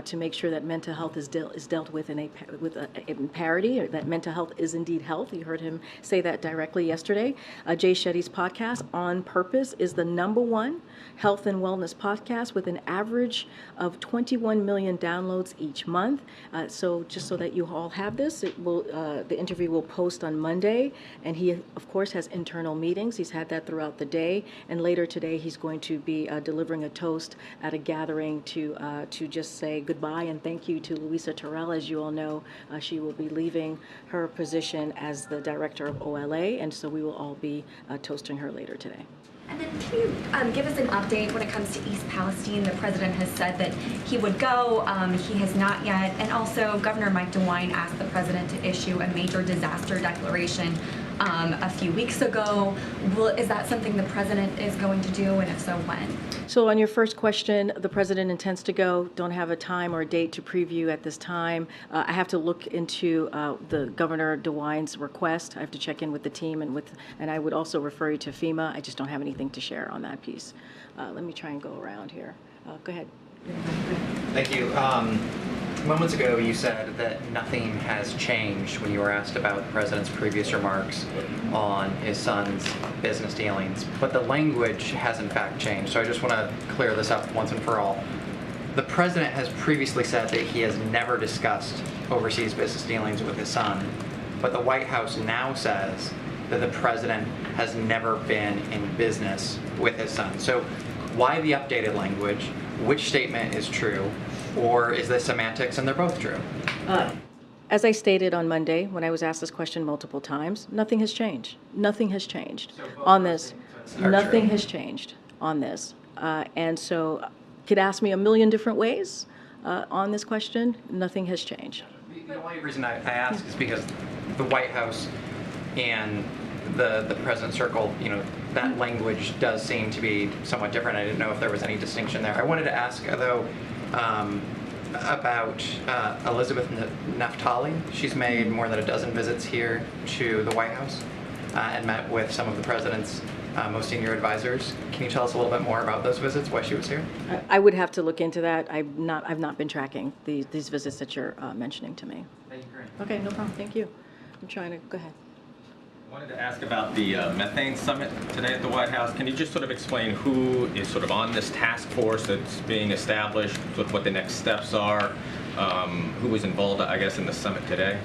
to make sure that mental health is dealt with in parity, or that mental health is indeed health. You heard him say that directly yesterday. Jay Shetty's podcast, On Purpose, is the #1 health and wellness podcast with an average of 21 million downloads each month. So just so that you all have this, the interview will post on Monday, and he, of course, has internal meetings. He's had that throughout the day, and later today he's going to be delivering a toast at a gathering to just say goodbye and thank you to Louisa Terrell. As you all know, she will be leaving her position as the director of OLA, and so we will all be toasting her later today. And then can you give us an update when it comes to East Palestine? The president has said that he would go. He has not yet. And also, Governor Mike DeWine asked the president to issue a major disaster declaration a few weeks ago. Is that something the president is going to do, and if so, when? So on your first question, the president intends to go. Don't have a time or a date to preview at this time. I have to look into the Governor DeWine's request. I have to check in with the team, and I would also refer you to FEMA. I just don't have anything to share on that piece. Let me try and go around here. Go ahead. Thank you. Moments ago, you said that nothing has changed when you were asked about the president's previous remarks on his son's business dealings, but the language has in fact changed. So I just want to clear this up once and for all. The president has previously said that he has never discussed overseas business dealings with his son, but the White House now says that the president has never been in business with his son. So why the updated language? Which statement is true? Or is this semantics and they're both true? As I stated on Monday, when I was asked this question multiple times, nothing has changed. Nothing has changed on this. Nothing has changed on this. And so could ask me a million different ways on this question. Nothing has changed. The only reason I ask is because the White House and the president's circle, that language does seem to be somewhat different. I didn't know if there was any distinction there. I wanted to ask, though, about Elizabeth Naftali. She's made more than a dozen visits here to the White House and met with some of the president's most senior advisors. Can you tell us a little bit more about those visits, why she was here? I would have to look into that. I've not been tracking these visits that you're mentioning to me. Thank you, Karine. Okay, no problem. Thank you. I'm trying to go ahead. I wanted to ask about the methane summit today at the White House. Can you just sort of explain who is sort of on this task force that's being established, sort of what the next steps are, who was involved, I guess, in the summit today?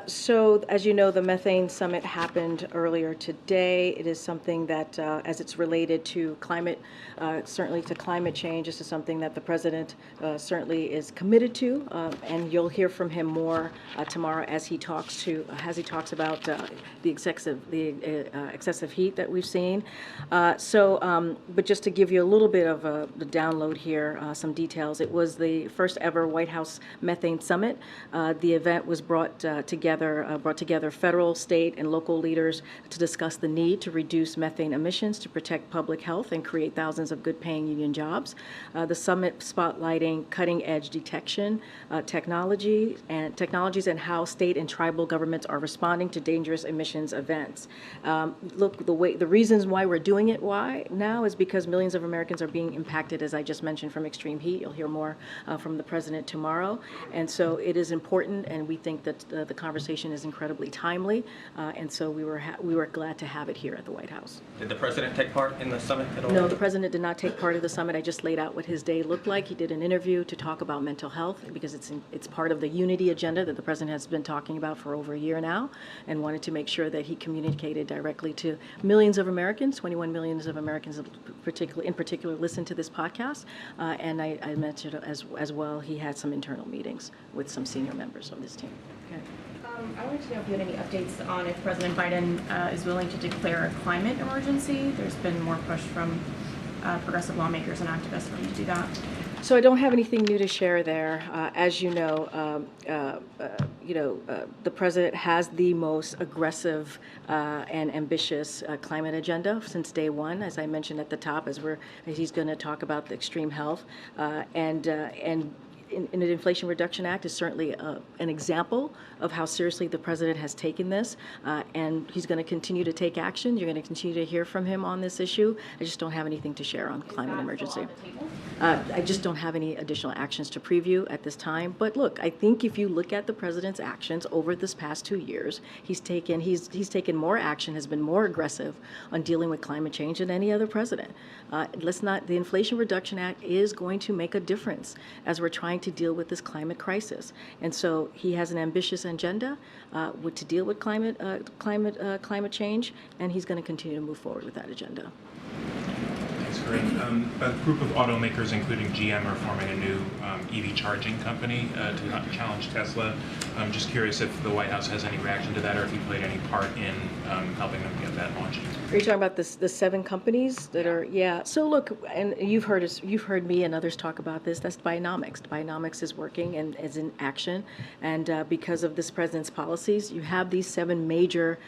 So, as you know, the methane summit happened earlier today. It is something that, as it's related to climate, certainly to climate change, this is something that the president certainly is committed to, and you'll hear from him more tomorrow as he talks about the excessive heat that we've seen. But just to give you a little bit of the download here, some details. It was the first ever White House methane summit. The event was brought together federal, state, and local leaders to discuss the need to reduce methane emissions to protect public health and create thousands of good-paying union jobs. The summit spotlighting cutting-edge detection technologies and how state and tribal governments are responding to dangerous emissions events. The reasons why we're doing it now is because millions of Americans are being impacted, as I just mentioned, from extreme heat. You'll hear more from the president tomorrow, and so it is important, and we think that the conversation is incredibly timely, and so we were glad to have it here at the White House. Did the president take part in the summit at all? No, the president did not take part of the summit. I just laid out what his day looked like. He did an interview to talk about mental health because it's part of the unity agenda that the president has been talking about for over a year now, and wanted to make sure that he communicated directly to millions of Americans. 21 million of Americans in particular listen to this podcast, and I mentioned as well he had some internal meetings with some senior members of this team. Okay. I wanted to know if you had any updates on if President Biden is willing to declare a climate emergency. There's been more push from progressive lawmakers and activists for him to do that. So I don't have anything new to share there. As you know, the president has the most aggressive and ambitious climate agenda since day one, as I mentioned at the top, as he's going to talk about the extreme health in the Inflation Reduction Act is certainly an example of how seriously the president has taken this, and he's going to continue to take action. You're going to continue to hear from him on this issue. I just don't have anything to share on climate emergency. I just don't have any additional actions to preview at this time. But look, I think if you look at the president's actions over this past 2 years, he's taken more action, has been more aggressive on dealing with climate change than any other president. The Inflation Reduction Act is going to make a difference as we're trying to deal with this climate crisis. And so he has an ambitious agenda to deal with climate change, and he's going to continue to move forward with that agenda. Thanks, Karine. A group of automakers, including GM, are forming a new EV charging company to challenge Tesla. I'm just curious if the White House has any reaction to that, or if you played any part in helping them get that launched. Are you talking about the 7 companies that are? Yeah. So look, and you've heard me and others talk about this. That's Bionomics. Bionomics is working and is in action, and because of this president's policies, you have these 7 major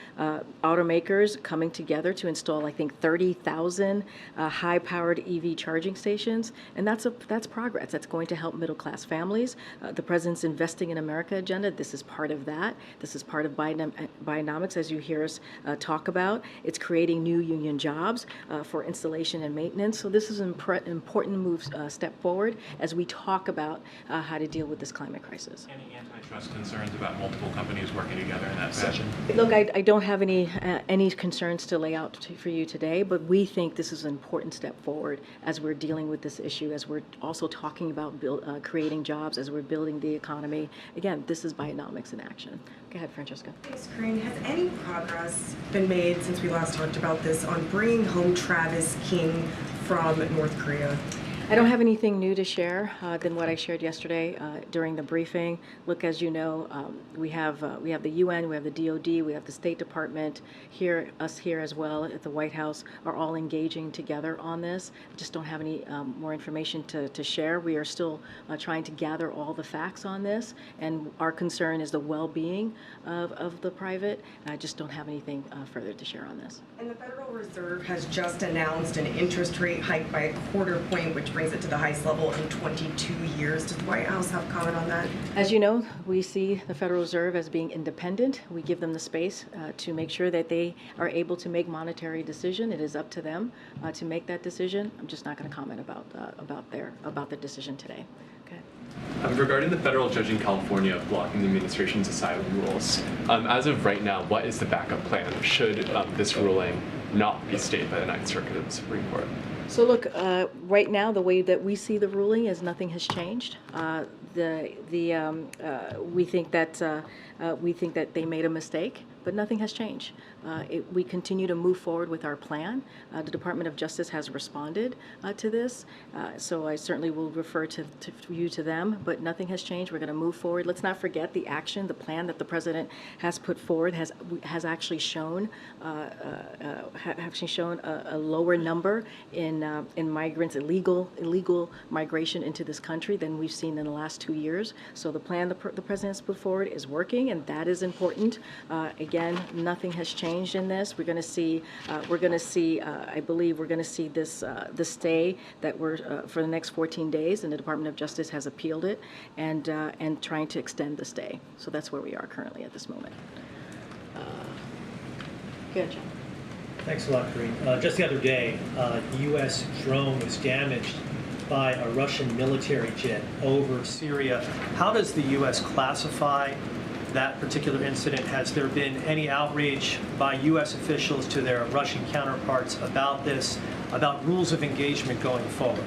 automakers coming together to install, I think, 30,000 high-powered EV charging stations, and that's progress. That's going to help middle-class families. The president's Investing in America agenda. This is part of that. This is part of Bionomics, as you hear us talk about. It's creating new union jobs for installation and maintenance. So this is an important step forward as we talk about how to deal with this climate crisis. Any antitrust concerns about multiple companies working together in that fashion? Look, I don't have any concerns to lay out for you today, but we think this is an important step forward as we're dealing with this issue, as we're also talking about creating jobs, as we're building the economy. Again, this is Bionomics in action. Go ahead, Francesca. Thanks, Karine. Has any progress been made since we last talked about this on bringing home Travis King from North Korea? I don't have anything new to share than what I shared yesterday during the briefing. Look, as you know, we have the UN, we have the DoD, we have the State Department here, us here as well at the White House are all engaging together on this. Just don't have any more information to share. We are still trying to gather all the facts on this, and our concern is the well-being of the private. I just don't have anything further to share on this. And the Federal Reserve has just announced an interest rate hike by 1/4 point, which brings it to the highest level in 22 years. Does the White House have comment on that? As you know, we see the Federal Reserve as being independent. We give them the space to make sure that they are able to make monetary decision. It is up to them to make that decision. I'm just not going to comment about the decision today. Okay. Regarding the federal judge in California blocking the administration's asylum rules, as of right now, what is the backup plan should this ruling not be stayed by the Ninth Circuit of the Supreme Court? So look, right now, the way that we see the ruling is nothing has changed. We think that they made a mistake, but nothing has changed. We continue to move forward with our plan. The Department of Justice has responded to this, so I certainly will refer to them, but nothing has changed. We're going to move forward. Let's not forget the action, the plan that the President has put forward has actually shown a lower number in migrants, illegal migration into this country than we've seen in the last 2 years. So the plan the President has put forward is working, and that is important. Again, nothing has changed in this. We're going to see. I believe we're going to see this the stay that we're for the next 14 days, and the Department of Justice has appealed it and trying to extend the stay. So that's where we are currently at this moment. Good, John. Thanks a lot, Karine. Just the other day, a U.S. drone was damaged by a Russian military jet over Syria. How does the U.S. classify that particular incident? Has there been any outreach by U.S. officials to their Russian counterparts about this, about rules of engagement going forward?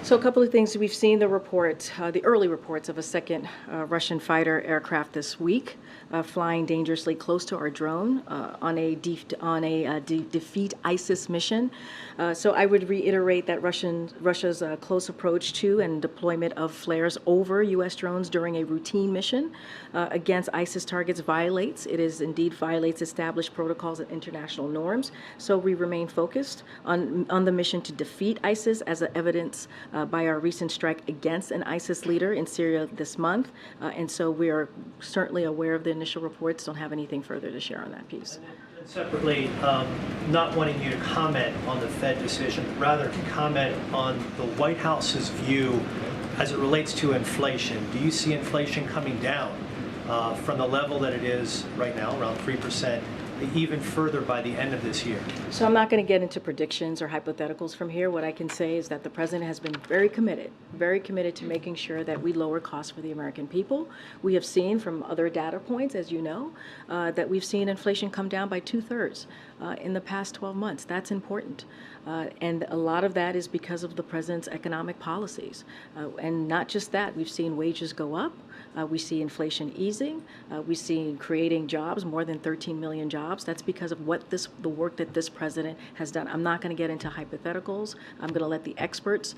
So a couple of things. We've seen the reports, the early reports of a second Russian fighter aircraft this week flying dangerously close to our drone on a defeat ISIS mission. So I would reiterate that Russia's close approach to and deployment of flares over U.S. drones during a routine mission against ISIS targets violates established protocols and international norms. So we remain focused on the mission to defeat ISIS as evidence by our recent strike against an ISIS leader in Syria this month. And so we are certainly aware of the initial reports, don't have anything further to share on that piece. And separately, not wanting you to comment on the Fed decision, but rather to comment on the White House's view as it relates to inflation. Do you see inflation coming down from the level that it is right now, around 3%, even further by the end of this year? So I'm not going to get into predictions or hypotheticals from here. What I can say is that the President has been very committed to making sure that we lower costs for the American people. We have seen from other data points, as you know, that we've seen inflation come down by 2/3 in the past 12 months. That's important. And a lot of that is because of the President's economic policies. And not just that, we've seen wages go up. We see inflation easing. We see creating jobs, more than 13 million jobs. That's because of the work that this President has done. I'm not going to get into hypotheticals. I'm going to let the experts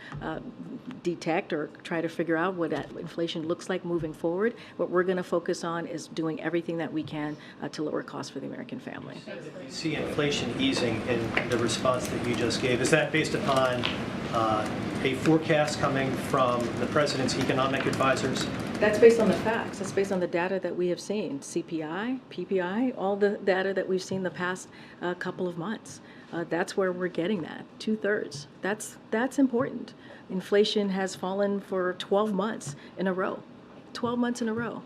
detect or try to figure out what that inflation looks like moving forward. What we're going to focus on is doing everything that we can to lower costs for the American family. You see inflation easing in the response that you just gave. Is that based upon a forecast coming from the President's economic advisors? That's based on the facts. That's based on the data that we have seen. CPI, PPI, all the data that we've seen the past couple of months. That's where we're getting that, 2/3. That's important. Inflation has fallen for 12 months in a row. 12 months in a row.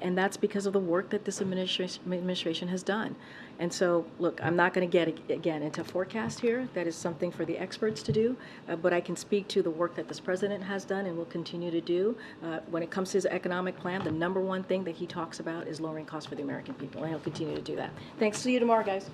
And that's because of the work that this administration has done. And so, look, I'm not going to get, again, into forecast here. That is something for the experts to do. But I can speak to the work that this President has done and will continue to do. When it comes to his economic plan, the number one thing that he talks about is lowering costs for the American people. And he'll continue to do that. Thanks. See you tomorrow, guys.